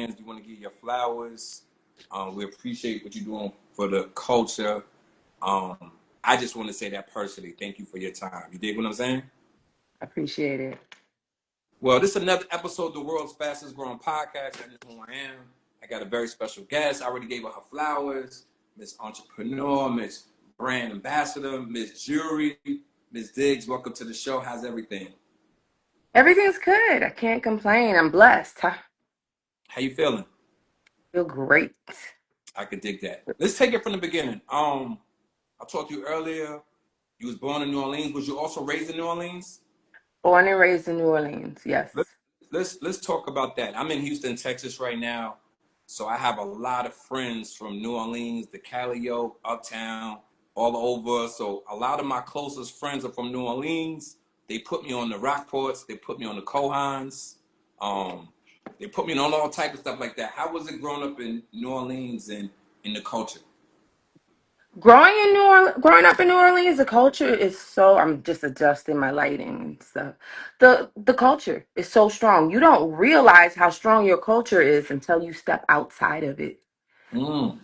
fans. We want to give you flowers. We appreciate what you're doing for the culture. Um, I just want to say that personally. Thank you for your time. You dig what I'm saying? I appreciate it. Well, this is another episode of the world's fastest growing podcast. I just know who I am. I got a very special guest. I already gave her flowers. Miss Entrepreneur, Miss Brand Ambassador, Miss Jury, Miss Diggs. Welcome to the show. How's everything? Everything's good. I can't complain. I'm blessed. I How you feeling? feel great. I could dig that. Let's take it from the beginning. I talked to you earlier. You was born in New Orleans. Was you also raised in New Orleans? Born and raised in New Orleans. Yes. Let's let's talk about that. I'm in Houston, Texas right now, so I have a lot of friends from New Orleans, the Callio, Uptown, all over. So a lot of my closest friends are from New Orleans. They put me on the Rockports. They put me on the Cohans. Um, they put me on all type of stuff like that. How was it growing up in New Orleans and in the culture? Growing up in New Orleans, the culture is so. I'm just adjusting my lighting and stuff. The culture is so strong. You don't realize how strong your culture is until you step outside of it. Mm.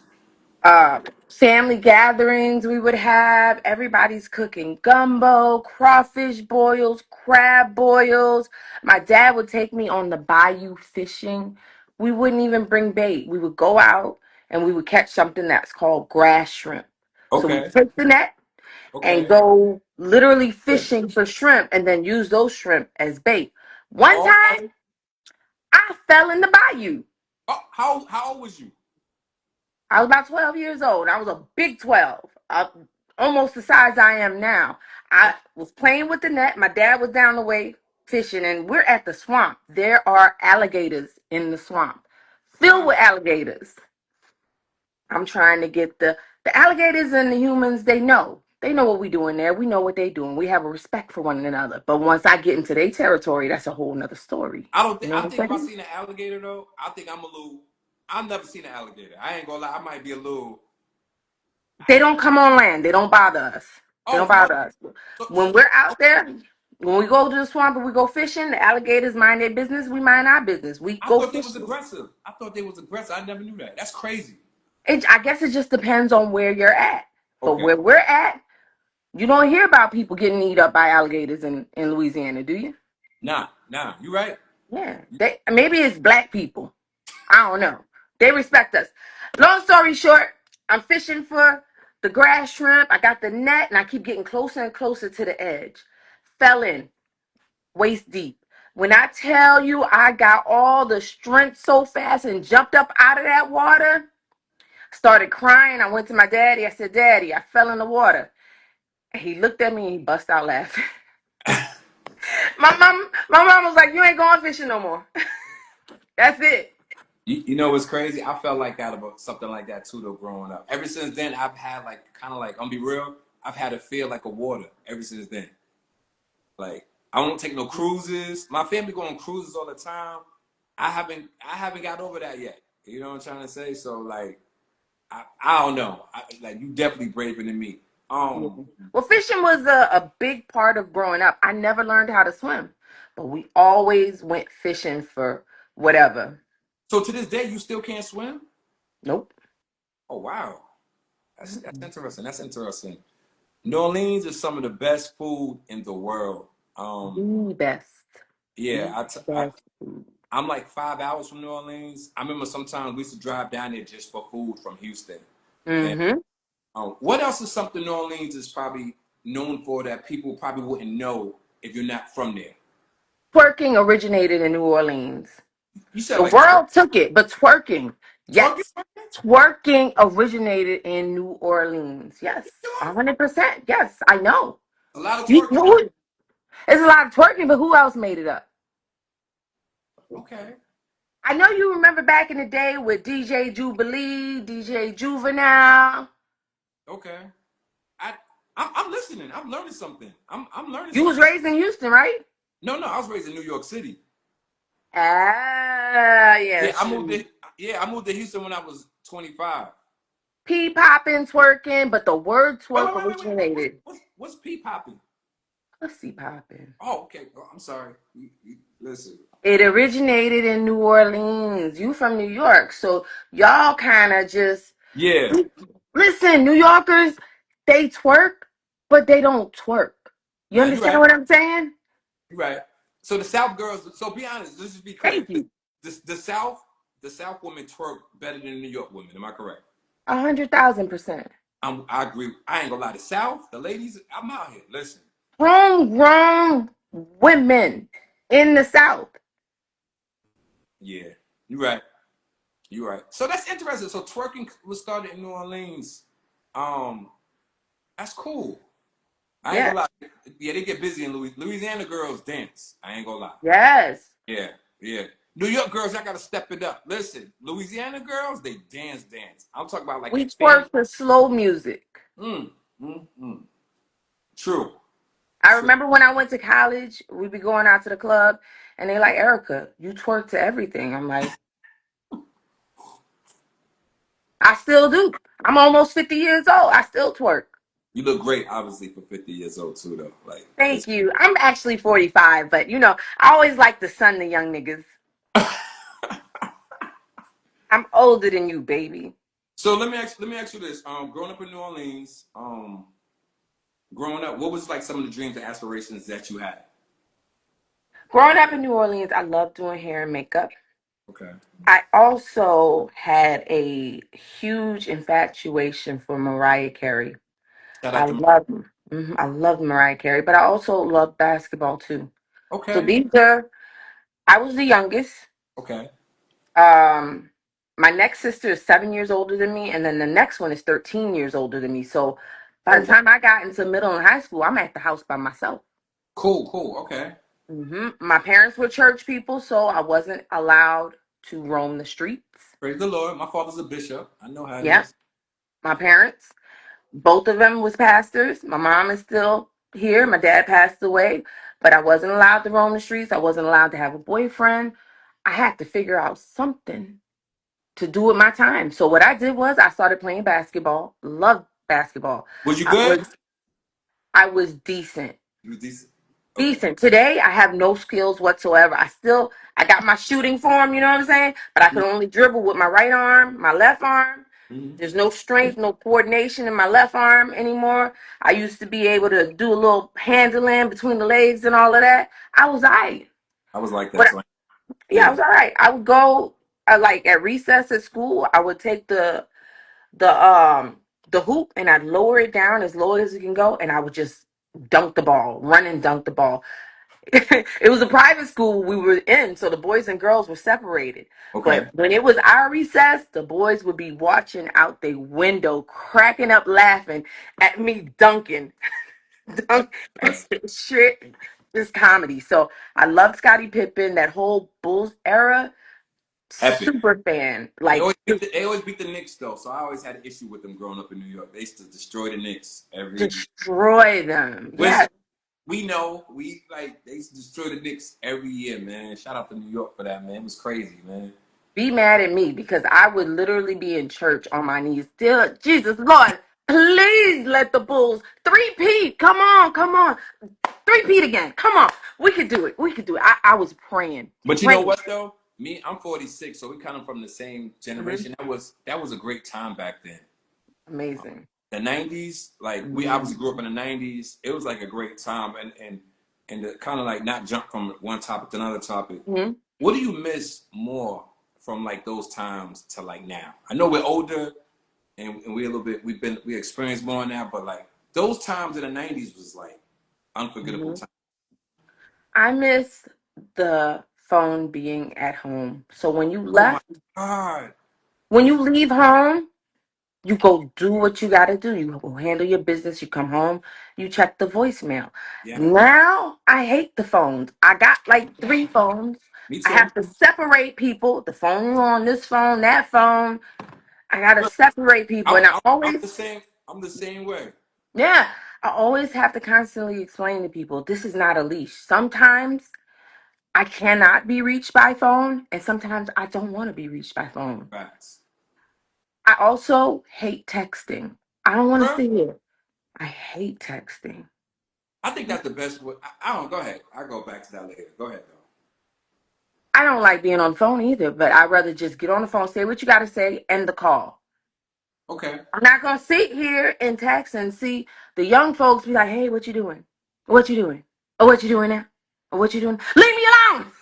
uh Family gatherings we would have, everybody's cooking gumbo, crawfish boils, crab boils. My dad would take me on the bayou fishing. We wouldn't even bring bait. We would go out and we would catch something that's called grass shrimp. So we Okay. take the net and Okay. go literally fishing for shrimp and then use those shrimp as bait. One Oh, okay. time I fell in the bayou. Oh, how old was you? I was about 12 years old. I was a big 12, almost the size I am now. I was playing with the net. My dad was down the way fishing, and we're at the swamp. There are alligators in the swamp, filled with Wow. alligators. I'm trying to get the alligators and the humans. They know. They know what we doing there. We know what they doing. We have a respect for one another. But once I get into their territory, that's a whole nother story. I don't You think. know I what think I'm if I saying? seen an alligator though, I think I'm a little. I've never seen an alligator. I ain't gonna lie. I might be a little. They don't come on land. They don't bother us. They don't Oh no. bother us. So When we're out there, when we go to the swamp and we go fishing, the alligators mind their business. We mind our business. We I go thought they was fishing. aggressive. I thought they was aggressive. I never knew that. That's crazy. I guess it just depends on where you're at. But Okay. where we're at, you don't hear about people getting eat up by alligators in Louisiana, do you? Nah. You right. Yeah. They maybe it's black people. I don't know. They respect us. Long story short, I'm fishing for the grass shrimp. I got the net and I keep getting closer and closer to the edge. Fell in waist deep. When I tell you I got all the strength so fast and jumped up out of that water, started crying. I went to my daddy. I said, Daddy, I fell in the water. And he looked at me and he bust out laughing. My mom was like, you ain't going fishing no more. That's it. You know what's crazy? I felt like that about something like that too though growing up. Ever since then, I've had like kind of like I'm be real. I've had a feel like a water ever since then. Like I won't take no cruises. My family go on cruises all the time. I haven't got over that yet. You know what I'm trying to say? So like I don't know. Like you definitely braver than me. Yeah. Well, fishing was a big part of growing up. I never learned how to swim, but we always went fishing for whatever. So to this day, you still can't swim? Nope. Oh wow, that's interesting. That's interesting. New Orleans is some of the best food in the world. The best. Yeah, The I best food. I'm like 5 hours from New Orleans. I remember sometimes we used to drive down there just for food from Houston. And Mm-hmm. what else is something New Orleans is probably known for that people probably wouldn't know if you're not from there? Twerking originated in New Orleans. You said The like twerk, world took it, but twerking, twerking, yes. right? Twerking originated in New Orleans. Yes. You sure? 100%. Yes, I know. A lot of You twerking. who, There's a lot of twerking, but who else made it up? Okay, I know you remember back in the day with DJ Jubilee, DJ Juvenile. okay. I I'm listening. I'm learning something. I'm learning You was something. raised in Houston, right? No, I was raised in New York City. Ah, Yeah, yeah, I moved shoot. to yeah I moved to Houston when I was 25. Pee popping, twerking, but the word Wait, twerk wait. originated. What's pea popping? Let's see popping. Oh, okay. Oh, I'm sorry. Listen. It originated in New Orleans. You from New York, so y'all kind of just Yeah, listen. New Yorkers, they twerk, but they don't twerk. You nah, you're understand right. what I'm saying? You're right. So the South girls. So be honest. Let's just be clear. Thank you. The South, the South women twerk better than the New York women. Am I correct? 100,000%. I agree. I ain't gonna lie. The South, the ladies, I'm out here. Listen. Homegrown women in the South. Yeah, you're right. You're right. So that's interesting. So twerking was started in New Orleans. Um, that's cool. I ain't Yeah. gonna lie. Yeah, they get busy in Louisiana. Girls dance. I ain't gonna lie. Yes. Yeah, yeah. New York girls, I gotta step it up. Listen, Louisiana girls, they dance. I'm talking about like We in band. twerk to slow music. Mm, mm. True, I true. remember when I went to college, we'd be going out to the club and they like, Erica, you twerk to everything. I'm like, I still do. I'm almost 50 years old. I still twerk. You look great, obviously, for 50 years old too, though. Like Thank this. you. I'm actually 45, but I always like to sun the young niggas. I'm older than you, baby. So let me ask you this. Growing up in New Orleans, growing up, what was like some of the dreams and aspirations that you had? Growing up in New Orleans, I love doing hair and makeup. Okay. I also had a huge infatuation for Mariah Carey. Shout I out to. love, I love Mariah Carey, but I also love basketball too. So Okay. these are, I was the youngest. Okay. Um, my next sister is 7 years older than me, and then the next one is 13 years older than me. So by the Oh, time I got into middle and high school, I'm at the house by myself. cool, cool. Okay. My parents were church people, so I wasn't allowed to roam the streets. Praise the Lord. My father's a bishop. I know how it Yeah, is. my parents, both of them was pastors. My mom is still here. My dad passed away, but I wasn't allowed to roam the streets. I wasn't allowed to have a boyfriend. I had to figure out something to do with my time. So what I did was I started playing basketball. Loved basketball. Was you I good? was I was decent. You was decent. Okay. Decent. Today I have no skills whatsoever. I got my shooting form, you know what I'm saying? But I could only dribble with my right arm, my left arm. Mm-hmm. There's no strength, no coordination in my left arm anymore. I used to be able to do a little handling between the legs and all of that. I was all right. I was like that. But So yeah, I yeah. was all right. I would go like at recess at school, I would take the um the hoop and I'd lower it down as low as it can go and I would just dunk the ball, run and dunk the ball. It was a private school we were in, so the boys and girls were separated. Okay. But when it was our recess, the boys would be watching out the window, cracking up laughing at me dunking. That's Dunk that's shit. This comedy. So I loved Scottie Pippen, that whole Bulls era. epic. Super fan. They Like always beat the Knicks though, so I always had an issue with them growing up in New York. They used to destroy the Knicks every. destroy them. Which Yes. we know we like they used to destroy the Knicks every year, man. Shout out to New York for that, man. It was crazy, man. Be mad at me because I would literally be in church on my knees. Still, Jesus, Lord, please let the Bulls three-peat. Come on, come on. Three-peat again. Come on. We could do it. We could do it. I was praying. But you know Praying. what though? I'm 46, so we kind of from the same Mhm. generation. That was a great time back then. Amazing. The '90s, like we obviously grew up in the '90s. It was like a great time, and to kind of like not jump from one topic to another topic. Mhm. What do you miss more from like those times to like now? I know we're older and we a little bit we experienced more now, but like those times in the '90s was like unforgettable Mhm. time. I miss the phone being at home. So Oh my God. when you leave home, you go do what you got to do. You go handle your business. You come home. You check the voicemail. Yeah, Now I hate the phones. I got like three phones. me I too. have to separate people. The phone on this phone, that phone. I gotta Look, separate people, I'm, and I I'm, I'm the always, same. I'm the same way. yeah, I always have to constantly explain to people this is not a leash. Sometimes I cannot be reached by phone, and sometimes I don't want to be reached by phone. Facts. I also hate texting. I don't want to Bruh, sit here. I hate texting. I think that's the best way. I don't. Go ahead. I'll go back to that later. Go ahead though. I don't like being on the phone either, but I'd rather just get on the phone, say what you got to say, end the call. Okay. I'm not gonna sit here and text and see the young folks be like, "Hey, what you doing? What you doing? Oh, what you doing now? Oh, what you doing? Leave me alone."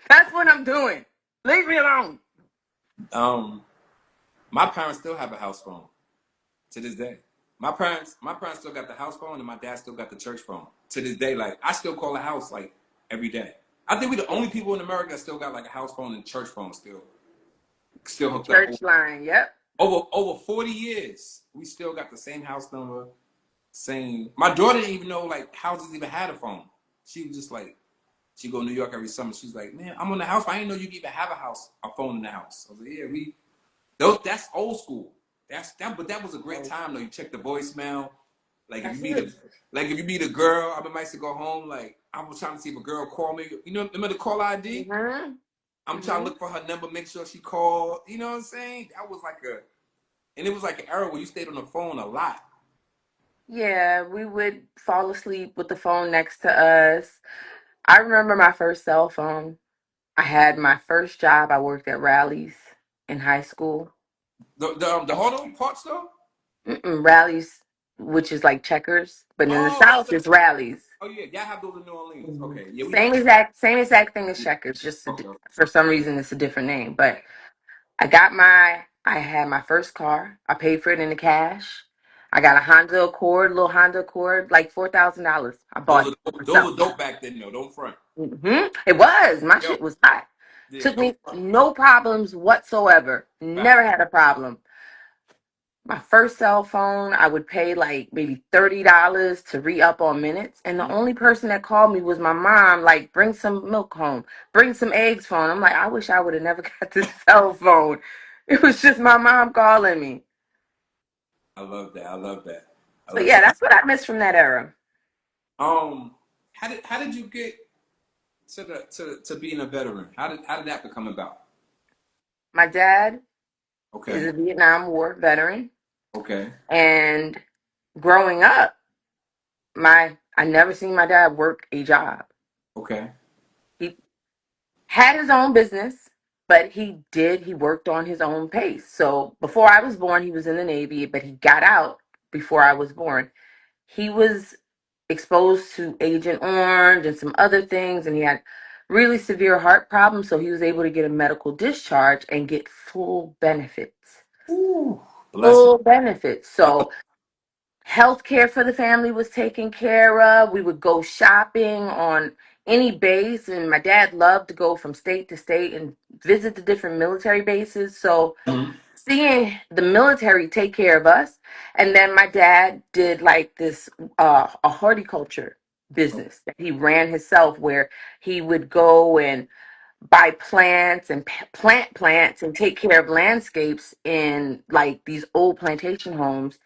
That's what I'm doing. Leave me alone. Um, my parents still have a house phone to this day. My parents still got the house phone, and my dad still got the church phone to this day. Like I still call the house like every day. I think we the only people in America that still got like a house phone and church phone still The hooked up. church line. Yep. Over 40 years, we still got the same house number. Same. My daughter didn't even know like houses even had a phone. She was just like, she go to New York every summer. She's like, man, I'm on the house. I didn't know you could even have a phone in the house. I was like, yeah, that's old school. But that was a great time though. You check the voicemail. Like if you That's meet a, it. like if you meet a girl, I might to go home. Like I was trying to see if a girl called me. You know, remember the call ID? Mhm. I'm trying to Mhm. look for her number, make sure she called. You know what I'm saying? And it was like an era where you stayed on the phone a lot. Yeah, we would fall asleep with the phone next to us. I remember my first cell phone. I had my first job. I worked at Rallies in high school. The auto parts though. Mm-mm, Rallies, which is like checkers, but in the Oh, South, it's Rallies. oh yeah, y'all have those in New Orleans. Mhm. Okay, yeah, we Same exact thing as yeah. checkers. Just Okay, okay. for some reason, it's a different name. But I had my first car. I paid for it in the cash. I got a Honda Accord, little Honda Accord, like $4,000. I bought it Those myself. were dope back then though. Don't front. It was. My Yo, shit was hot. yeah, Took don't me front. no problems whatsoever. Back. Never had a problem. My first cell phone, I would pay like maybe $30 to re-up on minutes. And the only person that called me was my mom, like, bring some milk home, bring some eggs home. I'm like, I wish I would have never got this cell phone. It was just my mom calling me. I love that. I love that. I So love yeah, that. that's what I miss from that era. Um, how did you get to being a veteran? How did that become about? My dad is Okay, a Vietnam War veteran. okay, And growing up, I never seen my dad work a job. okay, He had his own business, but he worked on his own pace. So before I was born, he was in the Navy, but he got out before I was born. He was exposed to Agent Orange and some other things, and he had really severe heart problems. So he was able to get a medical discharge and get full benefits. ooh, blessing. Full benefits. So healthcare for the family was taken care of. We would go shopping on any base, and my dad loved to go from state to state and visit the different military bases. So Mhm. seeing the military take care of us, and then my dad did like this a horticulture business that he ran himself, where he would go and buy plants and plant plants and take care of landscapes in like these old plantation homes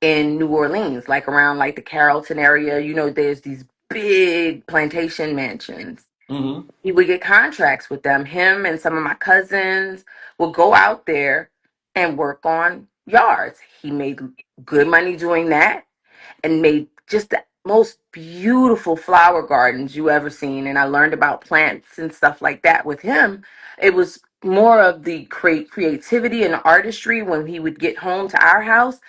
in New Orleans, like around like the Carrollton area. There's these big plantation mansions. Mhm. He would get contracts with them. Him and some of my cousins would go out there and work on yards. He made good money doing that and made just the most beautiful flower gardens you ever seen. And I learned about plants and stuff like that with him. It was more of the creativity and artistry. When he would get home to our house,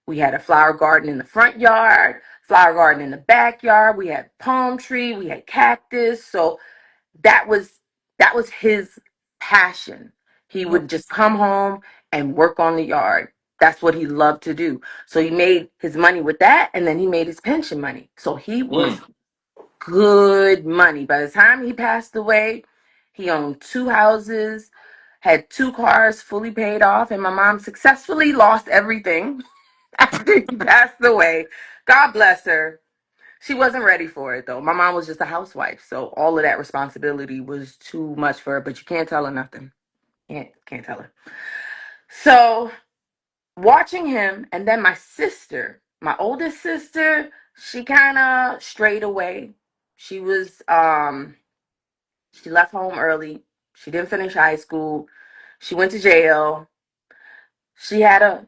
we had a flower garden in the front yard, flower garden in the backyard. We had palm tree, we had cactus. So that was that was his passion. He No. would just come home and work on the yard. That's what he loved to do. So he made his money with that, and then he made his pension money. So he Mm. was good money. By the time he passed away, he owned two houses, had two cars fully paid off, and my mom successfully lost everything after he passed away. God bless her. She wasn't ready for it though. My mom was just a housewife, so all of that responsibility was too much for her. But you can't tell her nothing. Can't tell her. So watching him, and then my sister, my oldest sister, she kind of strayed away. She was she left home early. She didn't finish high school. She went to jail.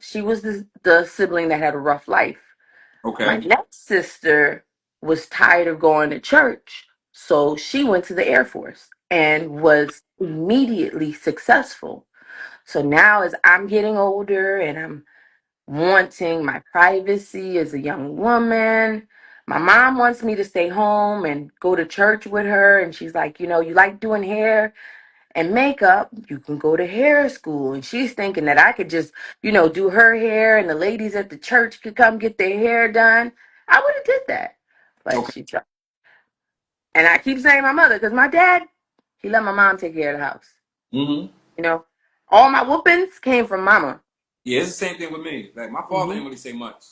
She was the sibling that had a rough life. My Okay. next sister was tired of going to church, so she went to the Air Force. and was immediately successful. So now, as I'm getting older and I'm wanting my privacy as a young woman, my mom wants me to stay home and go to church with her. And she's like, you like doing hair and makeup, you can go to hair school. And she's thinking that I could just, do her hair and the ladies at the church could come get their hair done. I would have did that. But Okay. she tried. And I keep saying my mother, because my dad, he let my mom take care of the house. Hmm. You know, all my whoopings came from mama. Yeah, it's the same thing with me. Like my father Hmm. didn't really say much.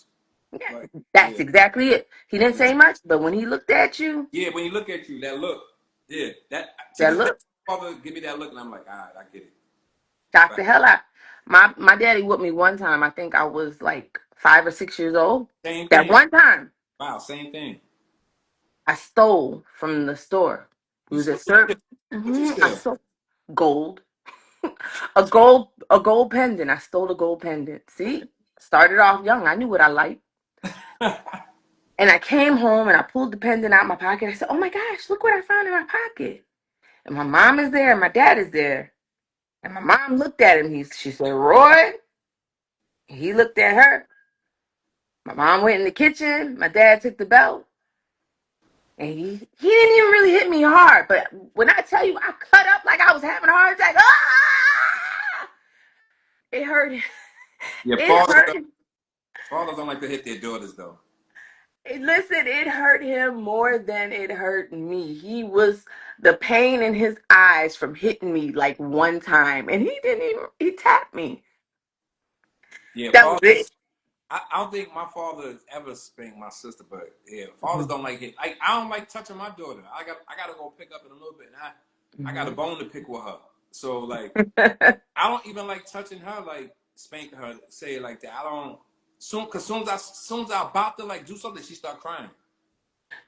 Yeah, Like, that's yeah, exactly it. He didn't say much, but when he looked at you, yeah. When you look at you, that look, yeah, that to that this day, look my father give me that look, and I'm like, all right, I get it. shocked Right. the hell out. My daddy whooped me one time. I think I was like 5 or 6 years old. Same That thing. one time, Wow, same thing. I stole from the store. It You was a still certain. what you I steal? stole gold, a gold pendant. I stole a gold pendant. See, started off young. I knew what I liked, and I came home and I pulled the pendant out of my pocket. I said, "Oh my gosh, look what I found in my pocket!" And my mom is there, and my dad is there, and my mom looked at him. She said, "Roy." He looked at her. My mom went in the kitchen. My dad took the belt. And he didn't even really hit me hard, but when I tell you I cut up like I was having a heart attack, it hurt. Yeah, It hurt. fathers don't like to hit their daughters though. Listen, it hurt him more than it hurt me. He was the pain in his eyes from hitting me like one time, and he didn't even. He tapped me. Yeah, That was it. fathers. I don't think my father has ever spanked my sister, but yeah, fathers don't like it. I don't like touching my daughter. I gotta go pick up in a little bit, and I got a Mhm. bone to pick with her. So like I don't even like touching her, like spanking her, say it like that. I don't soon as I about to like do something, she start crying.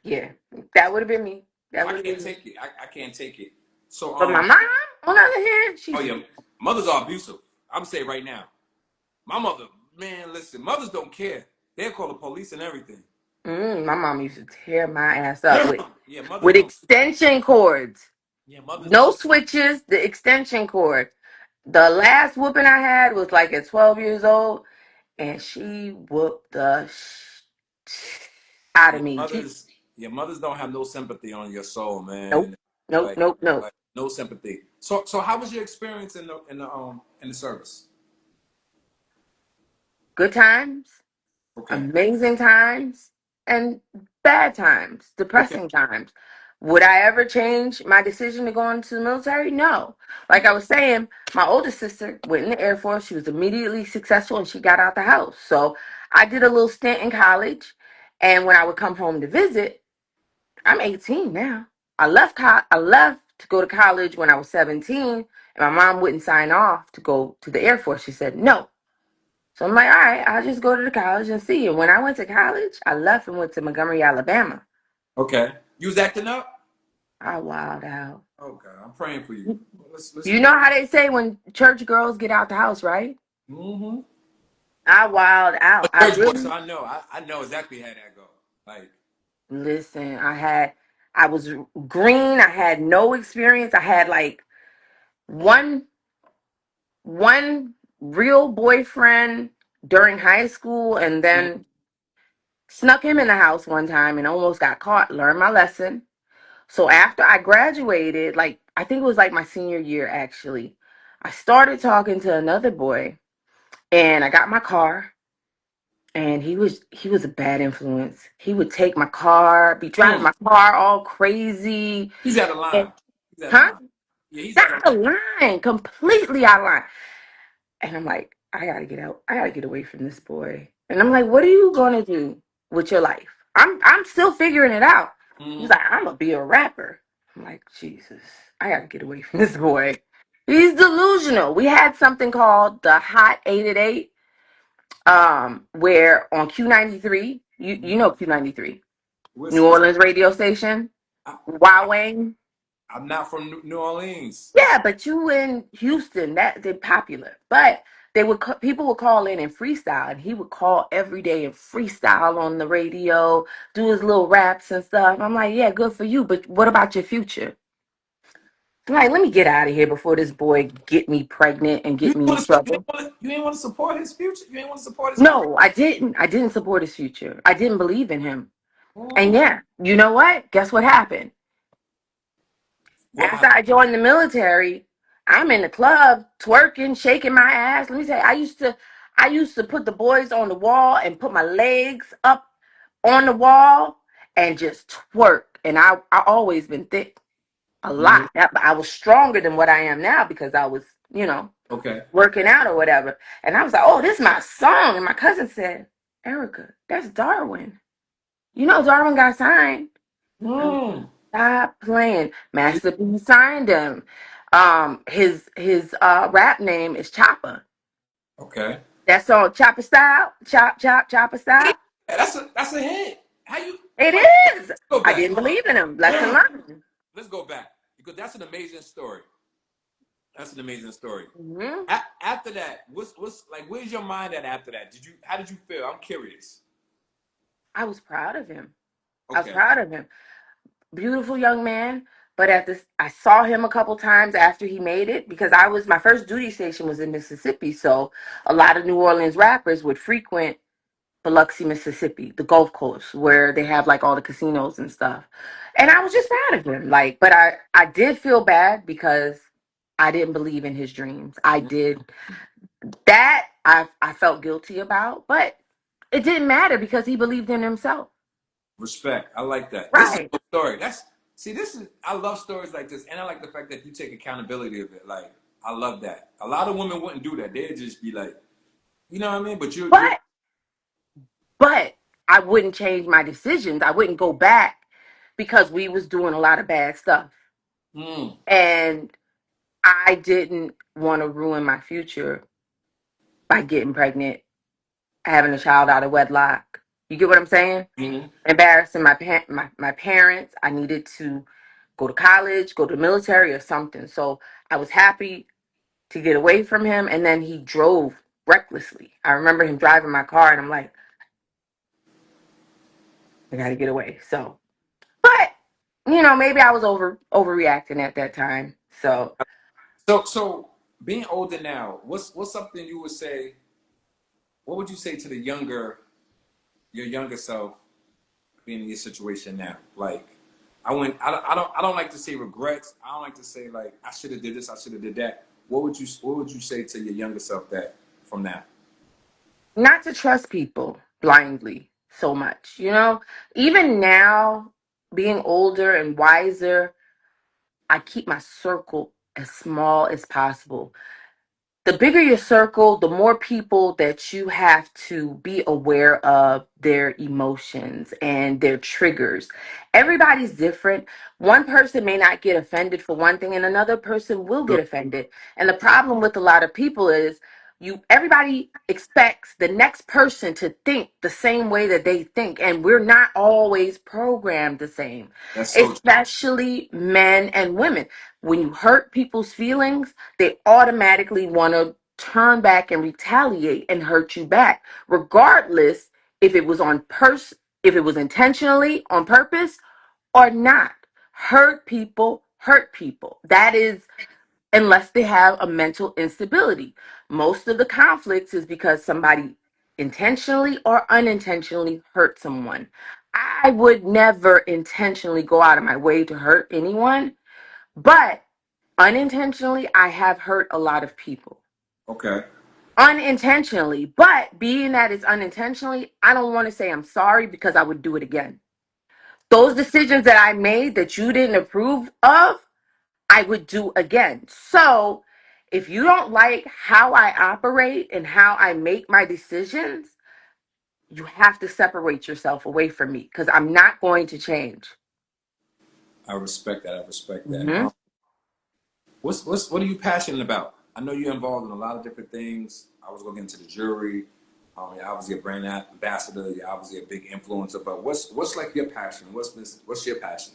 Yeah, that would have been me. So That I would have can't been me. take it. I can't take it. So But my mom, on the other hand, oh she's yeah, mothers are abusive. I'm say right now, my mother, man, listen, mothers don't care. They'll call the police and everything. my mom used to tear my ass up with Yeah, mothers with don't. extension cords. Yeah, mothers No don't. switches, the extension cord. The last whooping I had was like at 12 years old, and she whooped the out Yeah, of me. mothers don't have no sympathy on your soul, Nope, man. nope, Like, nope, nope. like no sympathy. So how was your experience in the service? Good times, Okay, amazing times, and bad times, okay, depressing times. Would I ever change my decision to go into the military? No. Like I okay, was saying, my older sister went in the Air Force. She was immediately successful and she got out the house. So I did a little stint in college. And when I would come home to visit, I'm 18 now. I left to go to college when I was 17, and my mom wouldn't sign off to go to the Air Force. She said no. So I'm like, all right, I'll just go to the college and see. And when I went to college, I left and went to Montgomery, Alabama. okay. You was acting up. I wild out. Oh God, I'm praying for you. Let's You keep. know how they say when church girls get out the house, right? Mm-hmm. I wild A out. I church boy, so really I know exactly how that go. Like, listen. I was green. I had no experience. I had like one one real boyfriend during high school, and mm, then snuck him in the house one time and almost got caught. Learned my lesson. So after I graduated, like I think it was like my senior year actually, I started talking to another boy, and I got my car. And he was a bad influence. He would take my car, be driving mm, my car all crazy. he's out of And, line. He's out of huh? line. Yeah, he's out of Not out line. of line, completely out of line. And I'm like, I gotta get out. I gotta get away from this boy. And I'm like, what are you gonna do with your life? I'm still figuring it out. He's Mm-hmm. like, I'm gonna be a rapper. I'm like, Jesus, I gotta get away from this boy. He's delusional. We had something called the Hot 8 at 8, where on Q93, you Mm-hmm. know Q93, New What's Orleans radio station, I, I, Wowang. I'm not from New Orleans. Yeah, but you in Houston, that they're popular. But people would call in and freestyle, and he would call every day and freestyle on the radio, do his little raps and stuff. I'm like, yeah, good for you, but what about your future? Like, let me get out of here before this boy get me pregnant and You get me in want to trouble. you ain't want to support his future. You ain't want to support his career. No, I didn't. I didn't support his future. I didn't believe in him. And Mm. yeah, you know what? Guess what happened? What After happened? I joined the military, I'm in the club twerking, shaking my ass. Let me say, I used to put the boys on the wall and put my legs up on the wall and just twerk. And I always been thick a Hmm. lot. I was stronger than what I am now because I was, you know, Okay. working out or whatever. And I was like, oh, this is my song. And my cousin said, Erica, that's Darwin. You know, Darwin got signed. I was like, Mm. stop playing. See? Master P signed him. His rap name is Chopper. Okay. That song, Chopper Style, Chop Chop Chopper Yeah, Style. that's a hit. How you It wait? is. Go I back. didn't believe in him. Lesson Hold on. learned. Let's go back because that's an amazing story. That's an amazing story. Hmm. After that, what's like? Where's your mind at after that? Did you How did you feel? I'm curious. I was proud of him. I was Okay. proud of him. Beautiful young man. But I saw him a couple times after he made it because my first duty station was in Mississippi. So a lot of New Orleans rappers would frequent Biloxi, Mississippi, the Gulf Coast, where they have like all the casinos and stuff. And I was just proud of him. Like, but I did feel bad because I didn't believe in his dreams. I did that. I felt guilty about, but it didn't matter because he believed in himself. Respect. I like that. This is Right. a story. That's See. This is I love stories like this, and I like the fact that you take accountability of it. Like I love that. A lot of women wouldn't do that. They'd just be like, you know what I mean? But you're. But but I wouldn't change my decisions. I wouldn't go back because we was doing a lot of bad stuff. Mm, And I didn't want to ruin my future by getting pregnant, having a child out of wedlock. You get what I'm saying? mm, Embarrassing my parents. I needed to go to college, go to the military or something. So I was happy to get away from him. And then he drove recklessly. I remember him driving my car and I'm like, I got to get away. So, but maybe I was overreacting at that time. So so being older now, what's something you would say? What would you say to your younger self, being in your situation now? Like, I don't like to say regrets. I don't like to say like I should have did this, I should have did that. What would you say to your younger self that from now? not to trust people blindly so much, even now, being older and wiser, I keep my circle as small as possible. The bigger your circle, the more people that you have to be aware of their emotions and their triggers. Everybody's different. One person may not get offended for one thing, and another person will get True. offended. And the problem with a lot of people is everybody expects the next person to think the same way that they think, and we're not always programmed the same, That's so true. especially men and women. When you hurt people's feelings, they automatically want to turn back and retaliate and hurt you back, regardless if it was if it was intentionally on purpose or not. Hurt people. That is, unless they have a mental instability. Most of the conflicts is because somebody intentionally or unintentionally hurt someone. I would never intentionally go out of my way to hurt anyone, but unintentionally, I have hurt a lot of people. Okay. Unintentionally, but being that it's unintentionally, I don't want to say I'm sorry because I would do it again. Those decisions that I made that you didn't approve of, I would do again. So if you don't like how I operate and how I make my decisions, you have to separate yourself away from me because I'm not going to change. I respect that. I respect that. Hmm. What are you passionate about? I know you're involved in a lot of different things. I was looking into the jury. You're obviously a brand ambassador. You're obviously a big influencer. But what's like your passion? What's your passion?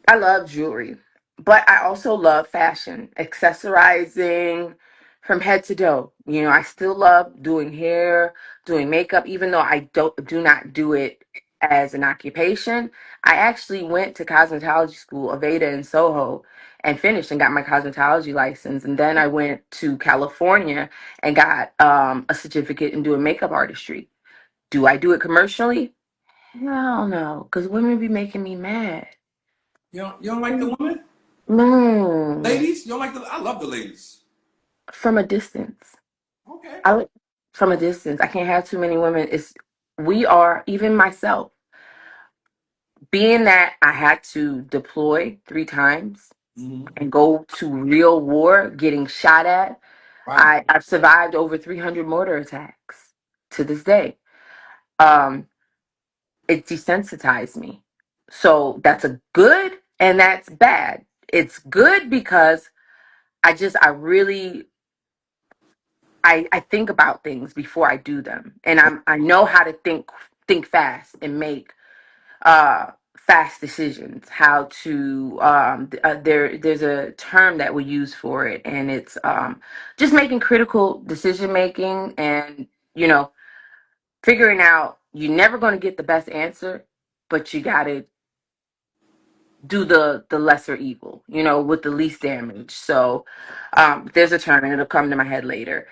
I love jewelry, but I also love fashion, accessorizing from head to toe. I still love doing hair, doing makeup, even though I do not do it as an occupation. I actually went to cosmetology school, Aveda in Soho, and finished and got my cosmetology license. And then I went to California and got a certificate in doing makeup artistry. Do I do it commercially? Hell no, because women be making me mad. You don't like the women? No, Ladies? You don't like the I love the ladies. from a distance. Okay. I like from a distance. I can't have too many women. It's we are even myself. Being that I had to deploy 3 times Mm-hmm. and go to real war, getting shot at, Wow. I've survived over 300 mortar attacks to this day. Um, it desensitized me. So that's a good and that's bad. It's good because I really I think about things before I do them. And I know how to think fast and make fast decisions, how to there's a term that we use for it, and it's just making critical decision making, and you know, figuring out you're never going to get the best answer, but you got to do the lesser evil, you know, with the least damage. So there's a term and it'll come to my head later.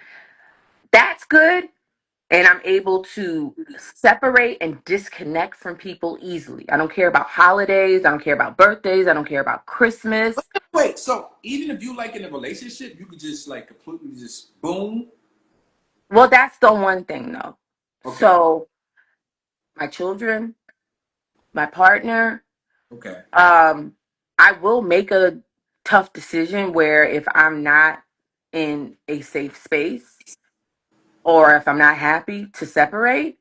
That's good. And I'm able to separate and disconnect from people easily. I don't care about holidays. I don't care about birthdays. I don't care about Christmas. Wait, so even if you like in a relationship, you could just like completely just boom. Well, that's the one thing though. Okay. So my children, my partner, Okay. um, I will make a tough decision where if I'm not in a safe space or if I'm not happy to separate,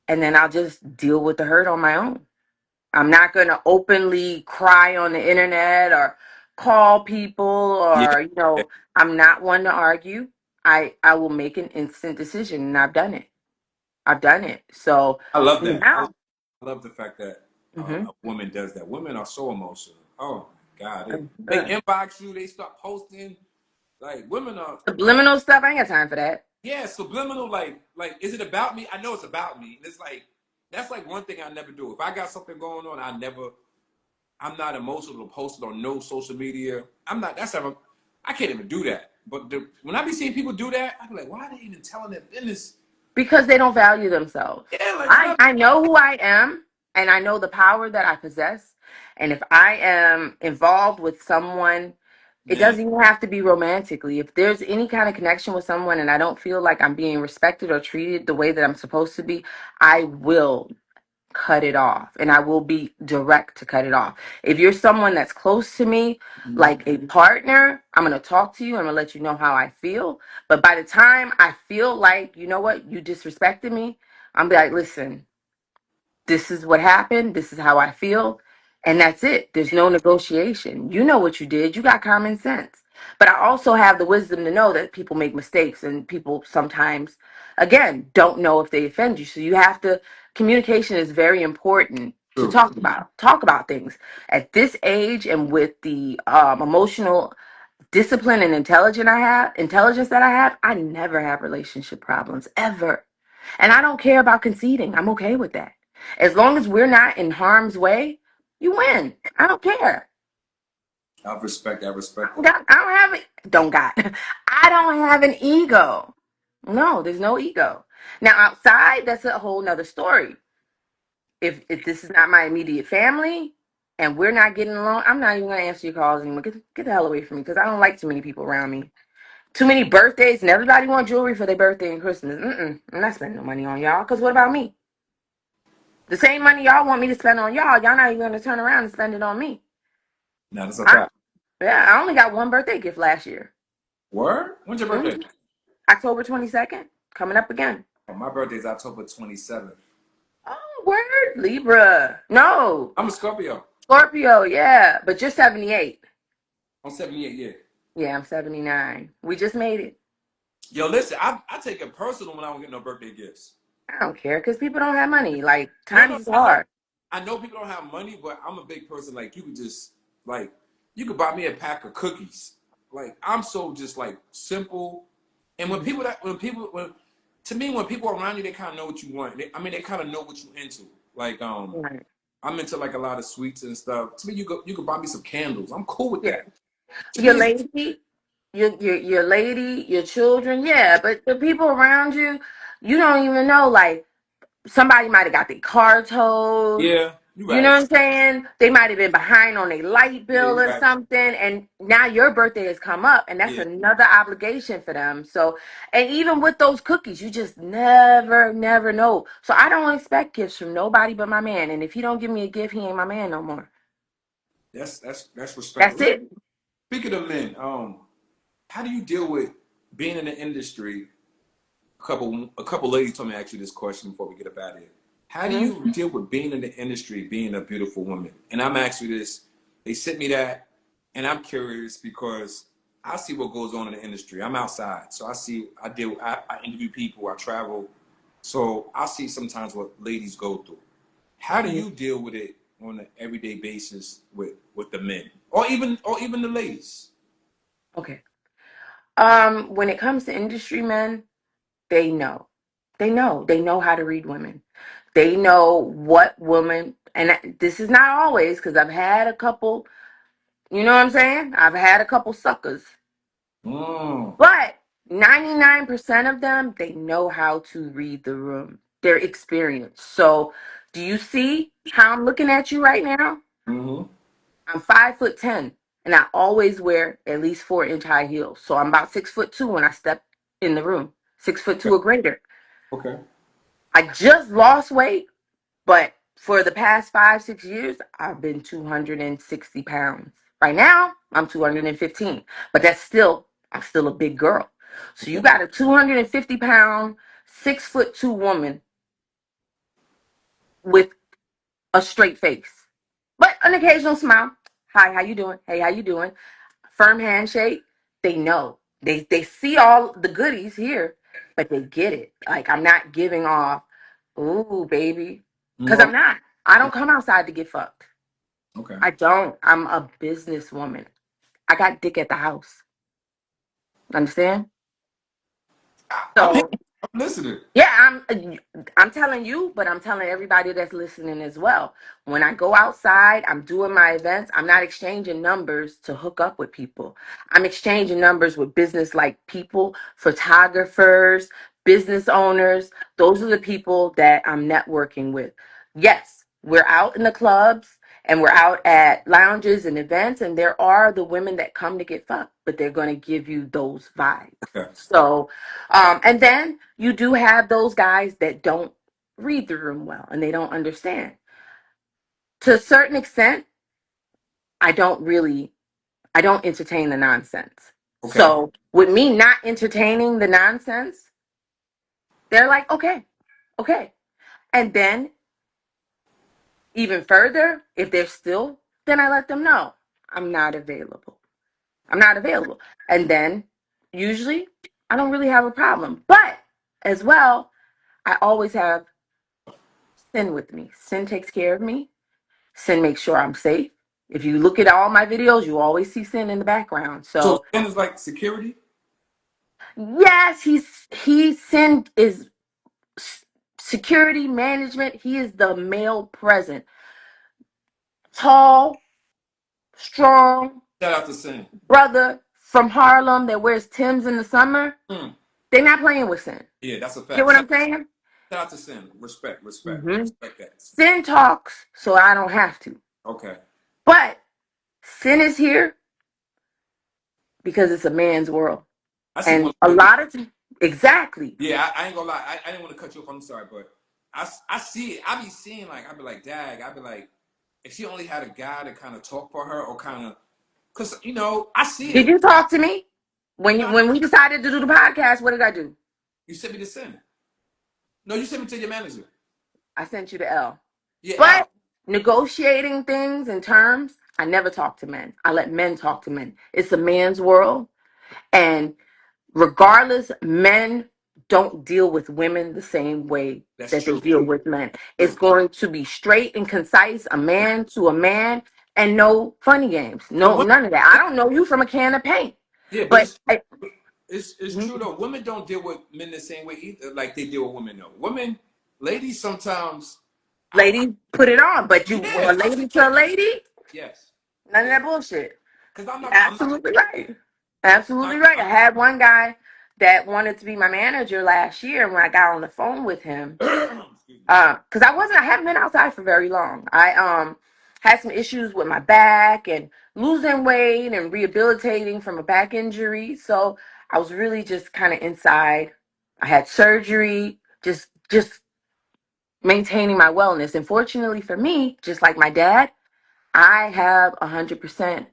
and then I'll just deal with the hurt on my own. I'm not going to openly cry on the internet or call people Yeah. or, I'm not one to argue. I will make an instant decision and I've done it. I've done it. So I love that. now, I love the fact that hmm a woman does that. Women are so emotional. Oh my God. They uh, inbox you, they start posting. Like women are subliminal stuff, I ain't got time for that. yeah, subliminal, like is it about me? I know it's about me. And it's like that's like one thing I never do. If I got something going on, I'm not emotional to post it on no social media. I'm not that's ever I can't even do that. But when I be seeing people do that, I be like, why are they even telling their business? Because they don't value themselves. Yeah, like I, stop. I know who I am and I know the power that I possess. And if I am involved with someone, it Yeah, doesn't even have to be romantically. If there's any kind of connection with someone and I don't feel like I'm being respected or treated the way that I'm supposed to be, I will cut it off and I will be direct to cut it off. If you're someone that's close to me, mhm. like a partner, I'm going to talk to you. I'm going to let you know how I feel. But by the time I feel like, you know what, you disrespected me, I'm be like, listen, this is what happened. This is how I feel. And that's it. There's no negotiation. You know what you did. You got common sense. But I also have the wisdom to know that people make mistakes and people sometimes, again, don't know if they offend you. So you have to, communication is very important to True. talk about things. At this age and with the emotional discipline and intelligence that I have, I never have relationship problems ever. And I don't care about conceding. I'm okay with that. As long as we're not in harm's way, you win. I don't care. I I respect don't that. got, I don't have it. Don't got. I don't have an ego. No, there's no ego. Now outside, that's a whole nother story. If this is not my immediate family and we're not getting along, I'm not even gonna answer your calls anymore. Get the hell away from me because I don't like too many people around me. Too many birthdays and everybody want jewelry for their birthday and Christmas. I'm not spending no money on y'all. Cause what about me? The same money y'all want me to spend on y'all not even gonna turn around and spend it on me. Now that's a I, fact. yeah, I only got one birthday gift last year. Word? When's your birthday? Mhm. October 22nd, coming up again. Oh, my birthday is October 27th. Oh, word, Libra. No, I'm a Scorpio. Scorpio. Yeah, but you're 78. I'm 78, yeah. Yeah, I'm 79. We just made it. Yo, listen, I take it personal when I don't get no birthday gifts. I don't care because people don't have money. Like No, times no, is hard. I know people don't have money, but I'm a big person. Like you could just like you could buy me a pack of cookies. Like I'm so just like simple. And when Mhm. people that when people when to me when people around you they kind of know what you want. I mean they kind of know what you into. Like Right. I'm into like a lot of sweets and stuff. To me you could buy me some candles. I'm cool with Yeah. that. Your Titties. lady, your lady, your children, yeah, but the people around you, you don't even know. Like somebody might have got their car towed. Yeah, you You know right. what I'm saying? They might have been behind on a light Yeah, bill you or right. something, and now your birthday has come up, and that's Yeah, another obligation for them. So, and even with those cookies, you just never know. So I don't expect gifts from nobody but my man, and if he don't give me a gift, he ain't my man no more. that's That's respectful. it. Speaking of men, how do you deal with being in the industry? A couple ladies told me to ask you this question before we get up out of here. How do Mhm. you deal with being in the industry, being a beautiful woman? And I'm asking you this. They sent me that, and I'm curious because I see what goes on in the industry. I'm outside, so I interview people, I travel, so I see sometimes what ladies go through. How do Mhm. you deal with it on an everyday basis with the men, or even the ladies? Okay. When it comes to industry men, they know. They know how to read women. They know what woman, and this is not always because I've had a couple, you know what I'm saying? I've had a couple suckers. Mm, But 99% of them, they know how to read the room. They're experienced. So, do you see how I'm looking at you right now? mm-hmm. I'm 5'10", and I always wear at least 4-inch high heels. So I'm about 6'2" when I step in the room. 6'2" Okay. or greater. Okay. I just lost weight, but for the past 5-6 years, I've been 260 pounds. Right now, I'm 215, but I'm still a big girl. So you Okay. got a 250-pound, 6'2" woman with a straight face, but an occasional smile. Hi, how you doing? Hey, how you doing? Firm handshake. They know. They see all the goodies here, but they get it. Like I'm not giving off, ooh, baby. Cause No. I'm not. I don't come outside to get fucked. Okay. I don't. I'm a businesswoman. I got dick at the house. Understand? I'm here. So I'm listening. yeah, I'm telling you, but I'm telling everybody that's listening as well. When I go outside, I'm doing my events. I'm not exchanging numbers to hook up with people. I'm exchanging numbers with business like people, photographers, business owners. Those are the people that I'm networking with. Yes, we're out in the clubs and we're out at lounges and events, and there are the women that come to get fucked, but they're going to give you those vibes. Okay. So and then you do have those guys that don't read the room well and they don't understand. To a certain extent, I don't really, I don't entertain the nonsense. Okay. So with me not entertaining the nonsense, they're like, okay, okay. And then even further, if they're still, then I let them know I'm not available. I'm not available. And then usually I don't really have a problem. But as well, I always have Sin with me. Sin takes care of me. Sin makes sure I'm safe. If you look at all my videos, you always see Sin in the background. So So Sin is like security. yes, Sin is security management. He is the male present, tall, strong Shout out to Sin. brother from Harlem that wears Timbs in the summer. Mm. They're not playing with Sin. Yeah, that's a Get fact. what Shout, I'm saying? shout out to Sin. Respect, respect, hmm respect that. Sin talks, so I don't have to. Okay. But Sin is here because it's a man's world. I see And one a lady. lot of exactly. Yeah, I ain't gonna lie. I didn't want to cut you off. I'm sorry, but I see it. I be seeing like I be like, dag. I be like, if she only had a guy to kind of talk for her or kind of, cause I see Did it. you talk to me No, when we decided to do the podcast? What did I do? you sent me to Sin. No, you sent me to your manager. I sent you the L. Yeah, Al. But negotiating things and terms, I never talk to men. I let men talk to men. It's a man's world, and regardless, men don't deal with women the same way That's that they true. deal with men. It's True. going to be straight and concise, a man to a man, and no funny games. But No, none of that. I don't know you from a can of paint. yeah, but But it's it's true Mhm. though. Women don't deal with men the same way either, like they deal with women though. Women, ladies sometimes. I Lady, put it on. But you, yeah, a lady to a lady, yes, none of yes. that bullshit. Because I'm not. Absolutely right. Absolutely right. I had one guy that wanted to be my manager last year. When I got on the phone with him, Excuse me. because I haven't been outside for very long. I had some issues with my back and losing weight and rehabilitating from a back injury. So I was really just kind of inside. I had surgery, just maintaining my wellness. And fortunately for me, just like my dad, I have 100%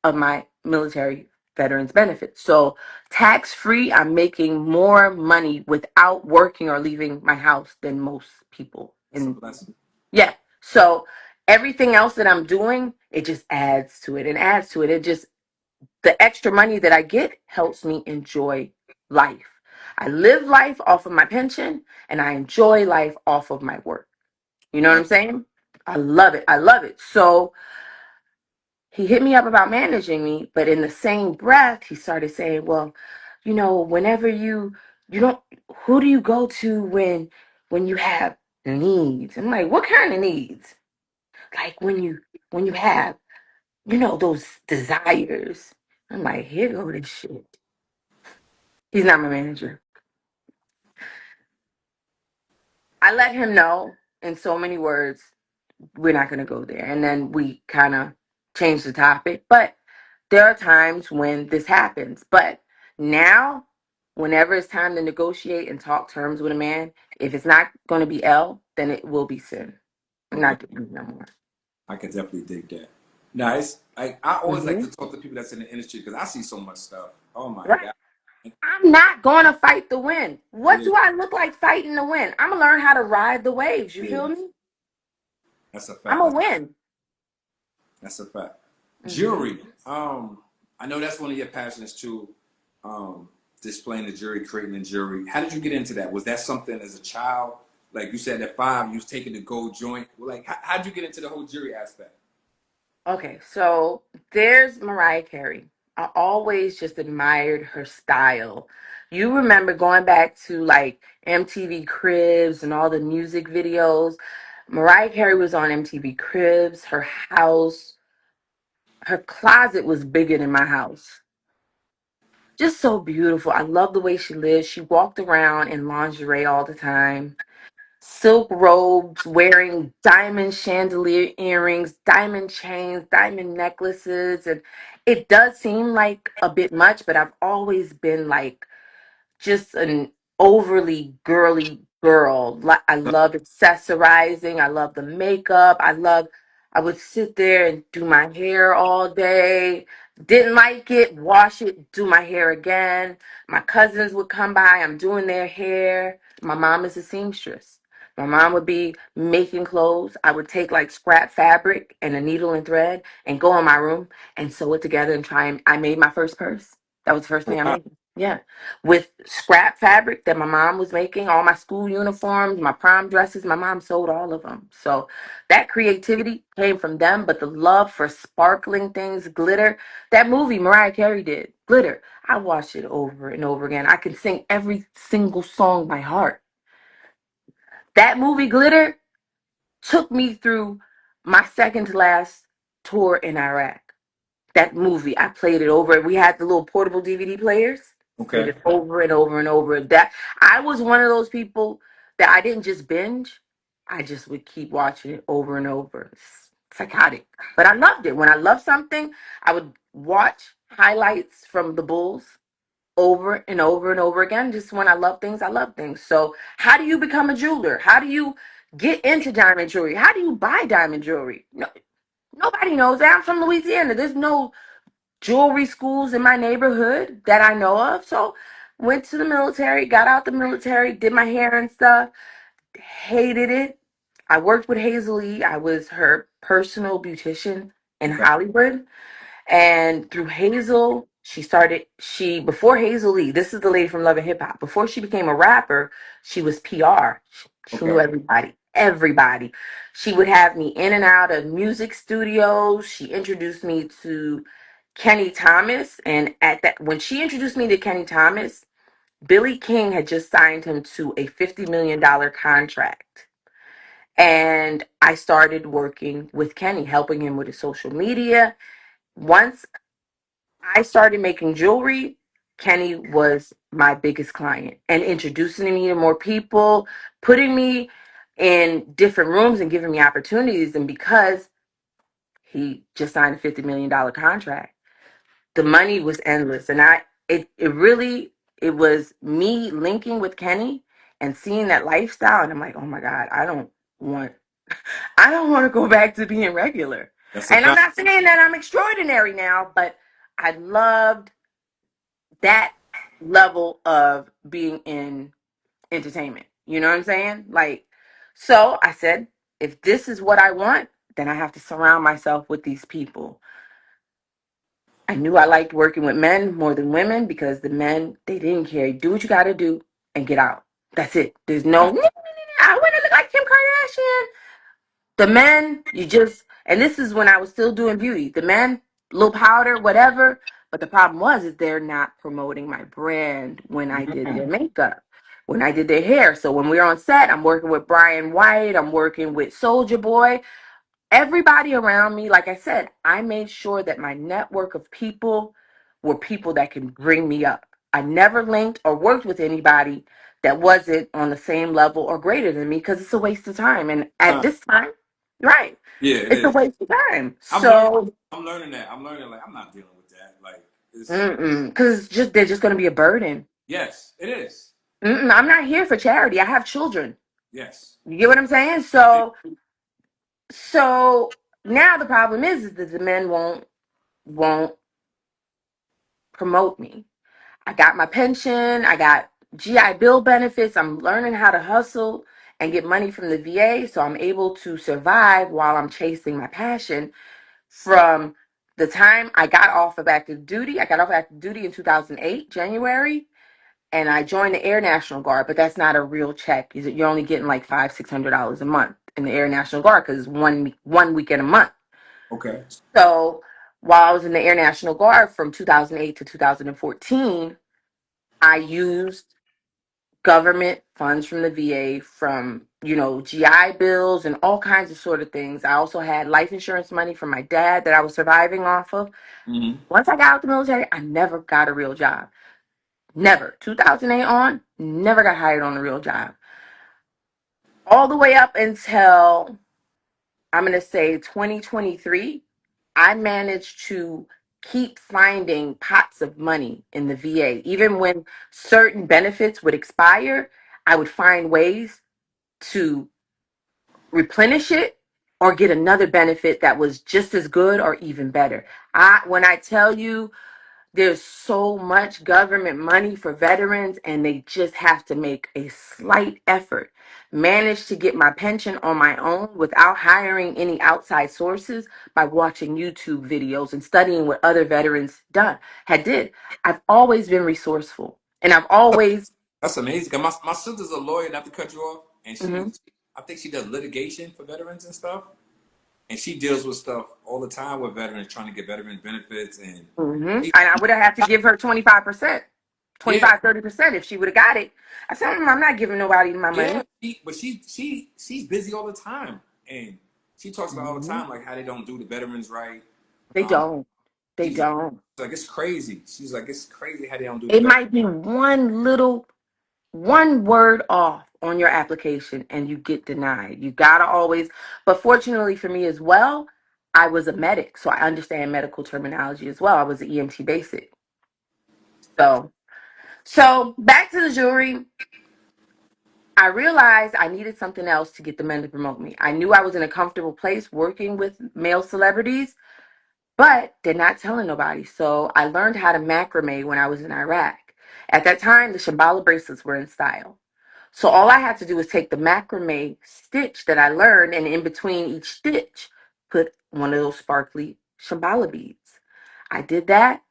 of my military veterans benefits. So tax free, I'm making more money without working or leaving my house than most people. That's a And blessing. yeah, so everything else that I'm doing, it just adds to it and adds to it. It just, the extra money that I get helps me enjoy life. I live life off of my pension and I enjoy life off of my work. You know what Yeah. I'm saying? I love it. I love it. So he hit me up about managing me, but in the same breath, he started saying, "Well, whenever you don't, who do you go to when you have needs?" I'm like, "What kind of needs?" Like when you have, those desires. I'm like, "Here go this shit." He's not my manager. I let him know in so many words, we're not going to go there. And then we kind of changed the topic. But there are times when this happens. But now, whenever it's time to negotiate and talk terms with a man, if it's not going to be L, then it will be sin. I'm Okay. not doing it no more. I can definitely dig that. Nice. I always like Hmm. to talk to people that's in the industry because I see so much stuff. Oh my Right. God. I'm not going to fight the win. What Yeah. do I look like fighting the win? I'm going to learn how to ride the waves. You Yeah. feel me? That's a I'm fact. going to win. That's a fact. Hmm. Jewelry. I know that's one of your passions too. Displaying the jewelry, creating the jewelry. How did you get into that? Was that something as a child? Like you said at 5, you was taking the gold joint. Well, like, how'd you get into the whole jewelry aspect? Okay, so there's Mariah Carey. I always just admired her style. You remember going back to like MTV Cribs and all the music videos. Mariah Carey was on MTV Cribs. Her house, her closet was bigger than my house. Just so beautiful. I love the way she lived. She walked around in lingerie all the time, silk robes, wearing diamond chandelier earrings, diamond chains, diamond necklaces. And it does seem like a bit much, but I've always been like just an overly girly girl. Like I love accessorizing. I love the makeup. I would sit there and do my hair all day. Didn't like it, wash it, do my hair again. My cousins would come by, I'm doing their hair. My mom is a seamstress. My mom would be making clothes. I would take like scrap fabric and a needle and thread and go in my room and sew it together and try and I made my first purse. That was the first thing I Wow. made. Yeah, with scrap fabric that my mom was making, all my school uniforms, my prom dresses, my mom sold all of them. So that creativity came from them, but the love for sparkling things, glitter, that movie Mariah Carey did, Glitter, I watched it over and over again. I can sing every single song by heart. That movie, Glitter, took me through my second to last tour in Iraq. That movie. I played it over. We had the little portable DVD players. Played Okay. it over and over and over. That I was one of those people that I didn't just binge. I just would keep watching it over and over. It's psychotic. But I loved it. When I loved something, I would watch highlights from the Bulls over and over and over again. Just when I love things, I love things. So how do you become a jeweler? How do you get into diamond jewelry? How do you buy diamond jewelry? No, nobody knows that. I'm from Louisiana. There's no jewelry schools in my neighborhood that I know of. So went to the military, got out the military, did my hair and stuff, hated it. I worked with Hazel E. I was her personal beautician in Okay. Hollywood. And through Hazel, before Hazel Lee, this is the lady from Love and Hip Hop. Before she became a rapper, she was PR. She knew Okay. everybody, everybody. She would have me in and out of music studios. She introduced me to Kenny Thomas. And at that, when she introduced me to Kenny Thomas, Billy King had just signed him to a $50 million contract. And I started working with Kenny, helping him with his social media. Once I started making jewelry, Kenny was my biggest client and introducing me to more people, putting me in different rooms and giving me opportunities. And because he just signed a $50 million contract, the money was endless. And it really, it was me linking with Kenny and seeing that lifestyle. And I'm like, oh my God, want, I don't want to go back to being regular. That's a And I'm fact. not saying that I'm extraordinary now, but I loved that level of being in entertainment. You know what I'm saying? Like, so I said, if this is what I want, then I have to surround myself with these people. I knew I liked working with men more than women because the men, they didn't care. Do what you got to do and get out. That's it. There's no, I want to look like Kim Kardashian. The men, you just, and this is when I was still doing beauty. The men, little powder, whatever. But the problem is they're not promoting my brand when I did their Mm. makeup, when I did their hair. So when we're on set, I'm working with Brian White, I'm working with Soldier Boy. Everybody around me, like I said, I made sure that my network of people were people that can bring me up. I never linked or worked with anybody that wasn't on the same level or greater than me because it's a waste of time. And at Huh. this time, right, Yeah, it it's a is. waste of time. I'm learning. So, I'm learning that. I'm learning like I'm not dealing with that. Like it's because just they're just going to be a burden. yes, it is. I'm not here for charity. I have children. Yes. You get what I'm saying? I think So now the problem is that the men won't promote me. I got my pension, I got GI Bill benefits. I'm learning how to hustle and get money from the VA so I'm able to survive while I'm chasing my passion. From the time I got off of active duty, I got off active duty in 2008, January, and I joined the Air National Guard, but that's not a real check. You're only getting like $500-600 a month in the Air National Guard because it's one weekend a month. okay. So while I was in the Air National Guard from 2008 to 2014, I used government funds from the VA, from, GI bills and all kinds of sort of things. I also had life insurance money from my dad that I was surviving off of. Hmm. Once I got out the military, I never got a real job. Never. 2008 on, never got hired on a real job. All the way up until, I'm going to say, 2023, I managed to keep finding pots of money in the VA. Even when certain benefits would expire, I would find ways to replenish it or get another benefit that was just as good or even better. When I tell you there's so much government money for veterans and they just have to make a slight effort. Managed to get my pension on my own without hiring any outside sources by watching YouTube videos and studying what other veterans did. I've always been resourceful and I've always. That's amazing. 'Cause my sister's a lawyer. Not to cut you off, and Mhm, I think she does litigation for veterans and stuff, and she deals with stuff all the time with veterans trying to get veteran benefits and mhm. she, And I would have had to give her 25%, yeah, 25-30% if she would have got it. I said, I'm not giving nobody my yeah. money. But she's busy all the time, and she talks about all the Mhm. time like how they don't do the veterans right. They Um, don't. They she's don't. like it's crazy. She's like it's crazy how they don't do the It veterans. might be one word off on your application and you get denied. You gotta always, but fortunately for me as well, I was a medic, so I understand medical terminology as well. I was an EMT basic. So, so back to the jewelry. I realized I needed something else to get the men to promote me. I knew I was in a comfortable place working with male celebrities, but they're not telling nobody. So I learned how to macrame when I was in Iraq. At that time, the Shambhala bracelets were in style. So all I had to do was take the macrame stitch that I learned, and in between each stitch, put one of those sparkly Shambhala beads. I did that.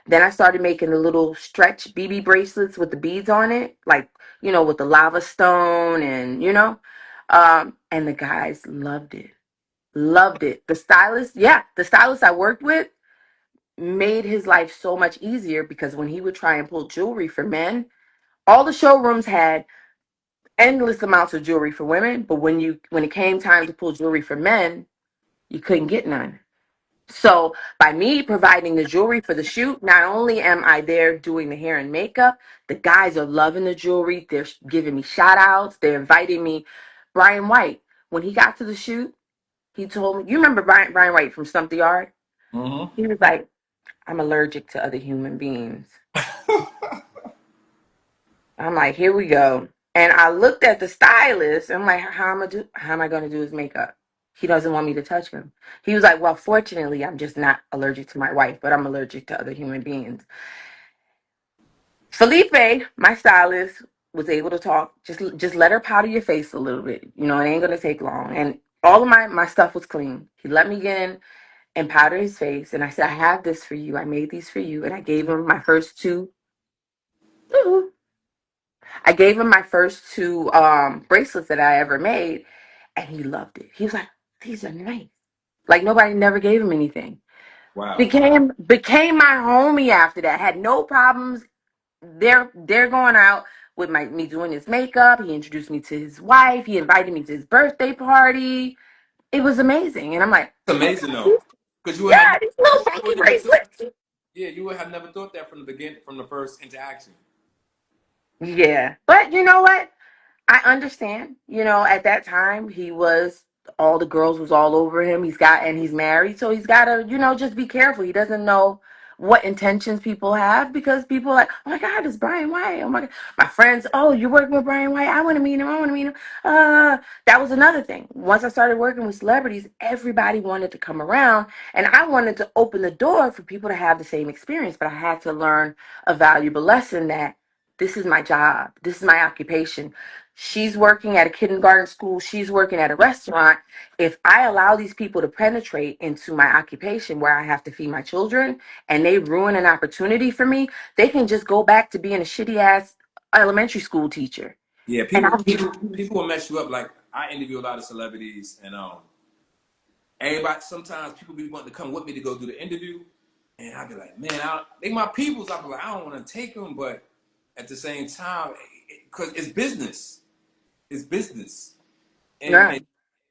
Then I started making the little stretch BB bracelets with the beads on it, like, with the lava stone and the guys loved it. Loved it. The stylist I worked with made his life so much easier because when he would try and pull jewelry for men, all the showrooms had endless amounts of jewelry for women, but when it came time to pull jewelry for men, you couldn't get none. So by me providing the jewelry for the shoot, not only am I there doing the hair and makeup, the guys are loving the jewelry. They're giving me shout outs. They're inviting me. Brian White, when he got to the shoot, he told me, you remember Brian White from Stump the Yard? Mm-hmm. He was like, I'm allergic to other human beings. I'm like, here we go. And I looked at the stylist. I'm like, how am I gonna do his makeup? He doesn't want me to touch him. He was like, well, fortunately, I'm just not allergic to my wife, but I'm allergic to other human beings. Felipe, my stylist, was able to talk. Just let her powder your face a little bit. You know, it ain't gonna take long. And all of my stuff was clean. He let me get in and powder his face. And I said, I have this for you. I made these for you. And I gave him my first two. Ooh. I gave him my first two bracelets that I ever made, and he loved it. He was like, "These are nice." Like nobody never gave him anything. Wow. Became my homie after that. Had no problems. They're going out with my me doing his makeup. He introduced me to his wife. He invited me to his birthday party. It was amazing, and I'm like, It's "Oh my amazing god, though, because yeah, these little you would funky never thought, bracelets." yeah, you would have never thought that from the beginning, from the first interaction. Yeah, but you know what? I understand. You know, at that time he was all the girls was all over him. He's married, so he's got to, just be careful. He doesn't know what intentions people have because people are like, "Oh my god, it's Brian White. Oh my god." My friends, "Oh, you're working with Brian White. I want to meet him. I want to meet him." That was another thing. Once I started working with celebrities, everybody wanted to come around and I wanted to open the door for people to have the same experience, but I had to learn a valuable lesson that this is my job. This is my occupation. She's working at a kindergarten school. She's working at a restaurant. If I allow these people to penetrate into my occupation where I have to feed my children and they ruin an opportunity for me, they can just go back to being a shitty ass elementary school teacher. Yeah, And people will mess you up. Like I interview a lot of celebrities, and everybody sometimes people be wanting to come with me to go do the interview, and I'd be like, man, they my peoples. I'd be like, I don't want to take them, but at the same time, because it's business, it's business, and yeah, and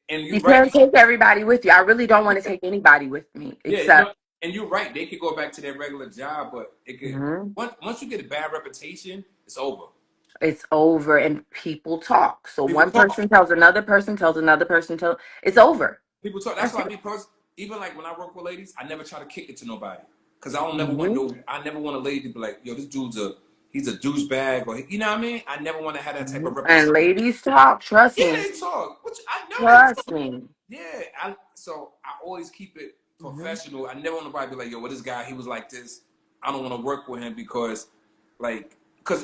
and you're you right. can't take everybody with you. I really don't want to take anybody with me Yeah, except no, and you're right. They could go back to their regular job, but it could Mhm. once you get a bad reputation, it's over. It's over and people talk. So People one talk. person tells another person, tells another person, it's over. People talk. That's That's why it. me personally, even like when I work with ladies, I never try to kick it to nobody because I don't never want Mhm. no. I never want a lady to be like, yo, this dude's he's a douchebag or you know what I mean. I never want to have that type of And reputation. ladies talk, trust Yeah, me. they talk. Which I know they Trust talk. me. Yeah, so I always keep it Hmm. professional. I never want nobody to be like, yo, what this guy? He was like this. I don't want to work with him because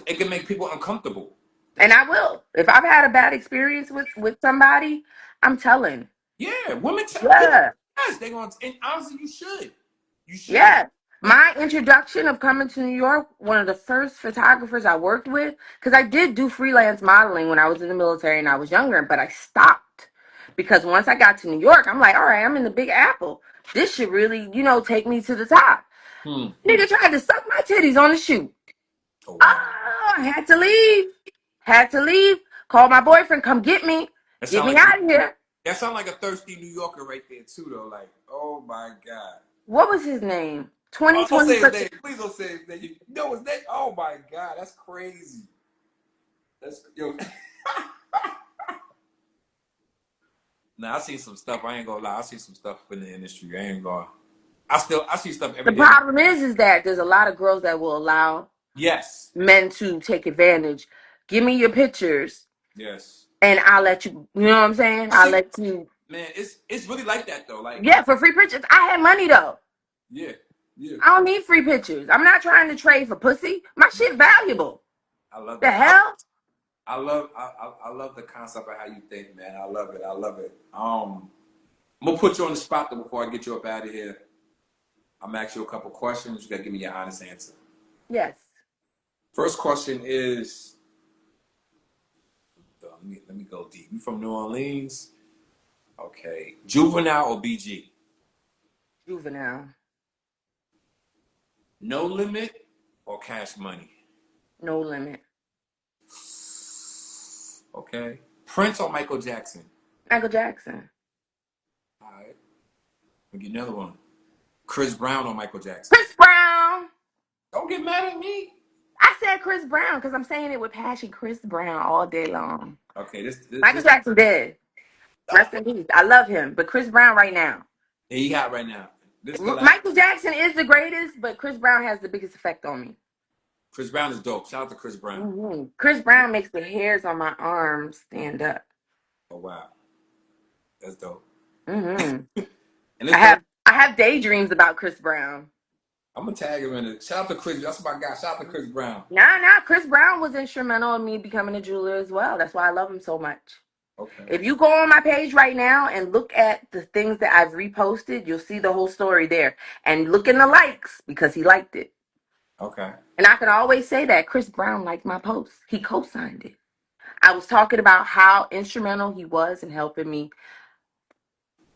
it can make people uncomfortable. And I will. If I've had a bad experience with somebody, I'm telling. Yeah, women tell people Yeah. yes, they gonna and honestly you should. You should. Yeah. My introduction of coming to New York, one of the first photographers I worked with, because I did do freelance modeling when I was in the military and I was younger, but I stopped. Because once I got to New York, I'm like, all right, I'm in the Big Apple. This should really, take me to the top. Hmm. Nigga tried to suck my titties on the shoot. Oh wow. Oh, I had to leave. Had to leave. Called my boyfriend, come get me. That Get sound me like out of here. that sound like a thirsty New Yorker right there too though. Like, oh my God. What was his name? Oh, don't 2020 say his for name. Please don't say his name. You know his name? Oh my God, that's crazy. That's yo. Now I see some stuff. I ain't gonna lie. I see some stuff in the industry. I ain't gonna. I see stuff The every day. problem is that there's a lot of girls that will allow Yes. men to take advantage. Give me your pictures Yes. and I'll let you, you know what I'm saying? I I'll see. let you, Man, it's really like that though. Like, yeah, for free pictures. I had money though. yeah, yeah. I don't need free pictures. I'm not trying to trade for pussy. My shit valuable. I love The that. hell? I love the concept of how you think, man. I love it. I love it. I'm gonna put you on the spot though before I get you up out of here. I'm gonna ask you a couple questions. You gotta give me your honest answer. Yes. First question is, let me go deep. You from New Orleans? Okay. Juvenile or BG? Juvenile. No limit or cash money? No limit. Okay. Prince or Michael Jackson? Michael Jackson. All right. I'll get another one. Chris Brown or Michael Jackson? Chris Brown. Don't get mad at me. I said Chris Brown because I'm saying it with passion. Chris Brown all day long. Okay, Michael this Jackson dead. Rest okay. in peace. I love him, but Chris Brown right now. He got right now. This the last. Michael Jackson is the greatest, but Chris Brown has the biggest effect on me. Chris Brown is dope. Shout out to Chris Brown. Chris Brown makes the hairs on my arms stand up. Oh wow, that's dope. hmm And I it's the. have I have daydreams about Chris Brown. I'm gonna tag him in it. Shout out to Chris. That's my guy. Shout out to Chris Brown. Nah. Chris Brown was instrumental in me becoming a jeweler as well. That's why I love him so much. Okay. If you go on my page right now and look at the things that I've reposted, you'll see the whole story there. And look in the likes because he liked it. Okay. And I can always say that Chris Brown liked my post. He co-signed it. I was talking about how instrumental he was in helping me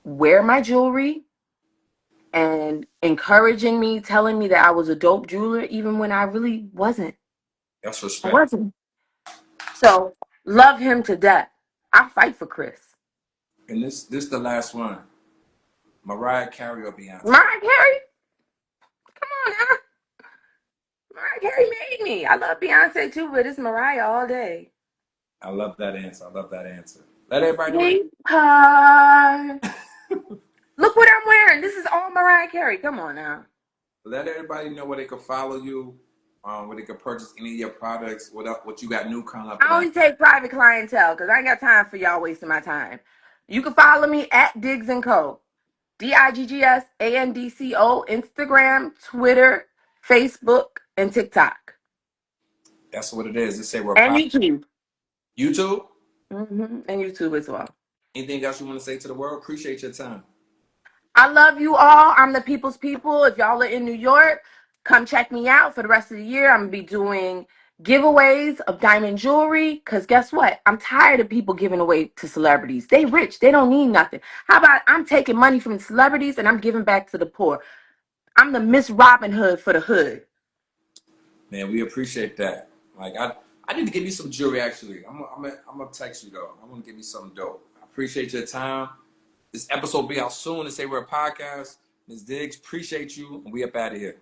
wear my jewelry and encouraging me, telling me that I was a dope jeweler, even when I really wasn't. That's I respect. wasn't. So love him to death. I fight for Chris. And this the last one. Mariah Carey or Beyonce? Mariah Carey, come on now. Mariah Carey made me. I love Beyonce too, but it's Mariah all day. I love that answer. I love that answer. Let everybody know Sweetheart. Look what I'm wearing. This is all Mariah Carey. Come on now. let everybody know where they can follow you, where they can purchase any of your products, what you got new coming up. I only take private clientele because I ain't got time for y'all wasting my time. You can follow me at Diggs and Co. DIGGSANDCO, Instagram, Twitter, Facebook, and TikTok. That's what it is. They say we're And pop. YouTube. YouTube. And YouTube as well. Anything else you want to say to the world? Appreciate your time. I love you all. I'm the people's people. If y'all are in New York, come check me out for the rest of the year. I'm going to be doing giveaways of diamond jewelry because guess what? I'm tired of people giving away to celebrities. They rich. They don't need nothing. How about I'm taking money from the celebrities and I'm giving back to the poor? I'm the Miss Robin Hood for the hood. Man, we appreciate that. Like I need to give you some jewelry actually. I'm gonna text you though. I'm gonna give you something dope. I appreciate your time. This episode will be out soon. To say we're a podcast. Ms. Diggs, appreciate you, and we up out of here.